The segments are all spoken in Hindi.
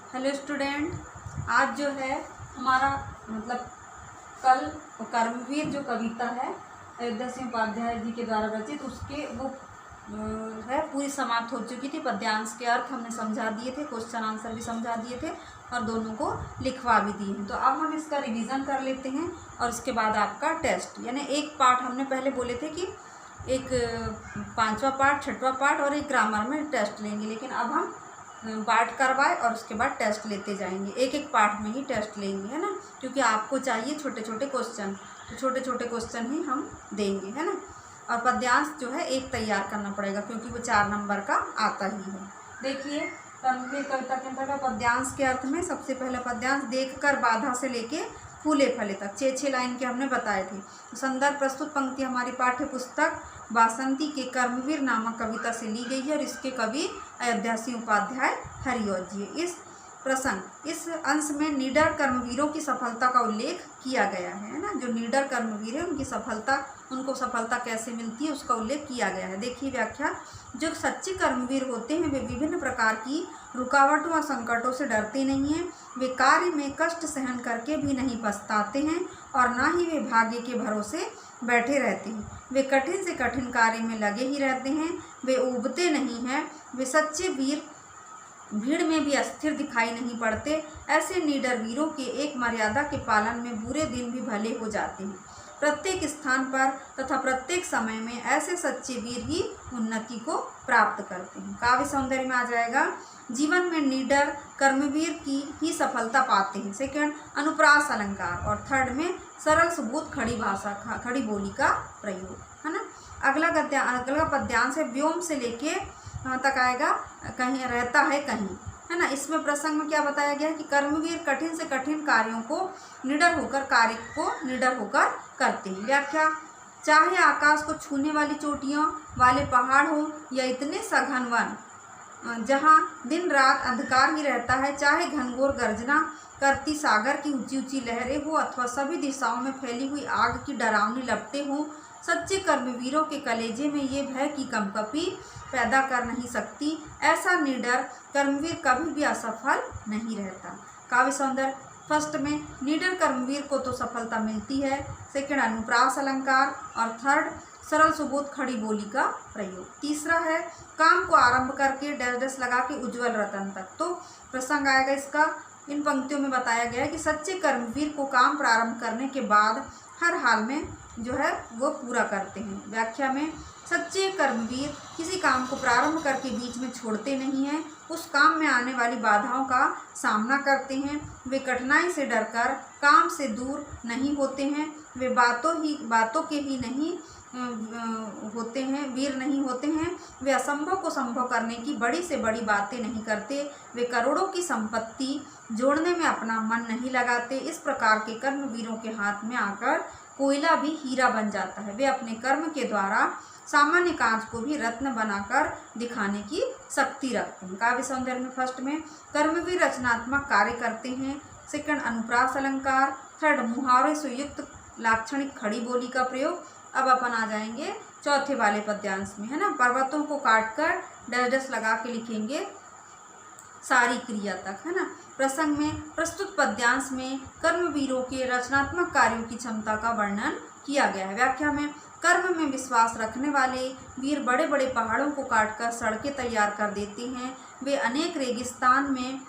हेलो स्टूडेंट, आज जो है हमारा कल कर्मवीर जो कविता है अयोध्या सिंह उपाध्याय जी के द्वारा रचित उसके वो है पूरी समाप्त हो चुकी थी। पद्यांश के अर्थ हमने समझा दिए थे, क्वेश्चन आंसर भी समझा दिए थे और दोनों को लिखवा भी दिए हैं। तो अब हम इसका रिवीजन कर लेते हैं और उसके बाद आपका टेस्ट, यानी एक पार्ट हमने पहले बोले थे कि एक 5वां पार्ट, 6वां पार्ट और एक ग्रामर में टेस्ट लेंगे, लेकिन अब हम पार्ट करवाए और उसके बाद टेस्ट लेते जाएंगे। एक एक पार्ट में ही टेस्ट लेंगे, है ना, क्योंकि आपको चाहिए छोटे छोटे क्वेश्चन, तो छोटे छोटे क्वेश्चन ही हम देंगे, है ना। और पद्यांश जो है एक तैयार करना पड़ेगा क्योंकि वो 4 नंबर का आता ही है। देखिए, कर्मवीर कविता के अंतर्गत पद्यांश के अर्थ में सबसे पहले पद्यांश देखकर बाधा से लेके फूले फले तक 6 लाइन के हमने बताए थे। तो संदर्भ प्रस्तुत पंक्ति हमारी पाठ्य पुस्तक वासंती के कर्मवीर नामक कविता से ली गई है और इसके कवि अयोध्या सिंह उपाध्याय हरिऔध जी। इस अंश में निडर कर्मवीरों की सफलता का उल्लेख किया गया है ना। जो निडर कर्मवीर है उनको सफलता कैसे मिलती है उसका उल्लेख किया गया है। देखिए व्याख्या, जो सच्चे कर्मवीर होते हैं वे विभिन्न प्रकार की रुकावटों और संकटों से डरते नहीं हैं। वे कार्य में कष्ट सहन करके भी नहीं पछताते हैं और ना ही वे भाग्य के भरोसे बैठे रहते हैं। वे कठिन से कठिन कार्य में लगे ही रहते हैं। वे ऊबते नहीं हैं। वे सच्चे वीर भीड़ में भी अस्थिर दिखाई नहीं पड़ते। ऐसे निडर वीरों के एक मर्यादा के पालन में बुरे दिन भी भले हो जाते हैं। प्रत्येक स्थान पर तथा प्रत्येक समय में ऐसे सच्चे वीर ही उन्नति को प्राप्त करते हैं। काव्य सौंदर्य में आ जाएगा, जीवन में निडर कर्मवीर की ही सफलता पाते हैं। सेकंड, अनुप्रास अलंकार और थर्ड में सरल सुबोध खड़ी बोली का प्रयोग, है ना। अगला पद्यांश है, व्योम से लेके कहाँ तक आएगा, कहीं रहता है कहीं, है ना। इसमें प्रसंग में क्या बताया गया है कि कर्मवीर कठिन से कठिन कार्यों को निडर होकर करते हैं। व्याख्या, चाहे आकाश को छूने वाली चोटियों वाले पहाड़ हो या इतने सघन वन जहाँ दिन रात अंधकार ही रहता है, चाहे घनघोर गर्जना करती सागर की ऊंची ऊंची लहरें हो अथवा सभी दिशाओं में फैली हुई आग की डरावनी लपटें हो, सच्चे कर्मवीरों के कलेजे में ये भय की कंपकपी पैदा कर नहीं सकती। ऐसा निडर कर्मवीर कभी भी असफल नहीं रहता। काव्य सौंदर्य, फर्स्ट में निडर कर्मवीर को तो सफलता मिलती है। सेकंड, अनुप्रास अलंकार और थर्ड, सरल सुबोध खड़ी बोली का प्रयोग। तीसरा है, काम को आरंभ करके डैश लगा के उज्ज्वल रतन तक। तो प्रसंग आएगा इसका, इन पंक्तियों में बताया गया है कि सच्चे कर्मवीर को काम प्रारंभ करने के बाद हर हाल में जो है वो पूरा करते हैं। व्याख्या में, सच्चे कर्मवीर किसी काम को प्रारंभ करके बीच में छोड़ते नहीं हैं, उस काम में आने वाली बाधाओं का सामना करते हैं। वे कठिनाई से डरकर काम से दूर नहीं होते हैं। वे बातों के ही नहीं होते हैं, वीर नहीं होते हैं। वे असंभव को संभव करने की बड़ी से बड़ी बातें नहीं करते। वे करोड़ों की संपत्ति जोड़ने में अपना मन नहीं लगाते। इस प्रकार के कर्मवीरों के हाथ में आकर कोयला भी हीरा बन जाता है। वे अपने कर्म के द्वारा सामान्य कांच को भी रत्न बनाकर दिखाने की शक्ति रखते हैं। काव्य सौंदर्य में फर्स्ट में कर्मवीर रचनात्मक कार्य करते हैं। सेकंड, अनुप्रास अलंकार। थर्ड, मुहावरे से युक्त लाक्षणिक खड़ी बोली का प्रयोग। अब अपन आ जाएंगे चौथे वाले पद्यांश में, है ना। पर्वतों को काटकर डैश लगा के लिखेंगे सारी क्रिया तक, है ना। प्रसंग में प्रस्तुत पद्यांश में कर्मवीरों के रचनात्मक कार्यों की क्षमता का वर्णन किया गया है। व्याख्या में, कर्म में विश्वास रखने वाले वीर बड़े बड़े पहाड़ों को काटकर सड़कें तैयार कर देते हैं। वे अनेक रेगिस्तान में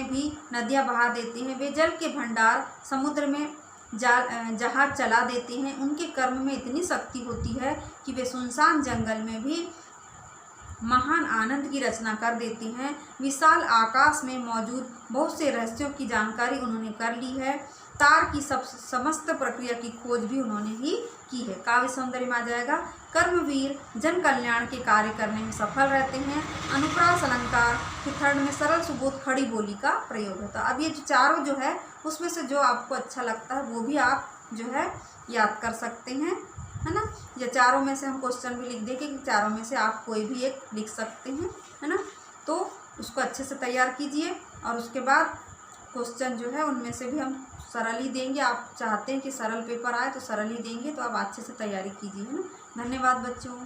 भी नदियां बहा देते हैं। वे जल के भंडार समुद्र में जहाज चला देते हैं। उनके कर्म में इतनी शक्ति होती है कि वे सुनसान जंगल में भी महान आनंद की रचना कर देते हैं। विशाल आकाश में मौजूद बहुत से रहस्यों की जानकारी उन्होंने कर ली है। तार की समस्त प्रक्रिया की खोज भी उन्होंने ही की है। काव्य सौंदर्य में आ जाएगा, कर्मवीर जन कल्याण के कार्य करने में सफल रहते हैं। अनुप्रास अलंकार के थर्ड में सरल सुबोध खड़ी बोली का प्रयोग होता है। अब ये जो चारों जो है उसमें से जो आपको अच्छा लगता है वो भी आप जो है याद कर सकते हैं, है ना। या चारों में से हम क्वेश्चन भी लिख देंगे कि चारों में से आप कोई भी एक लिख सकते हैं, है ना। तो उसको अच्छे से तैयार कीजिए और उसके बाद क्वेश्चन जो है उनमें से भी हम सरल ही देंगे। आप चाहते हैं कि सरल पेपर आए तो सरल ही देंगे, तो आप अच्छे से तैयारी कीजिए, है ना। धन्यवाद बच्चों।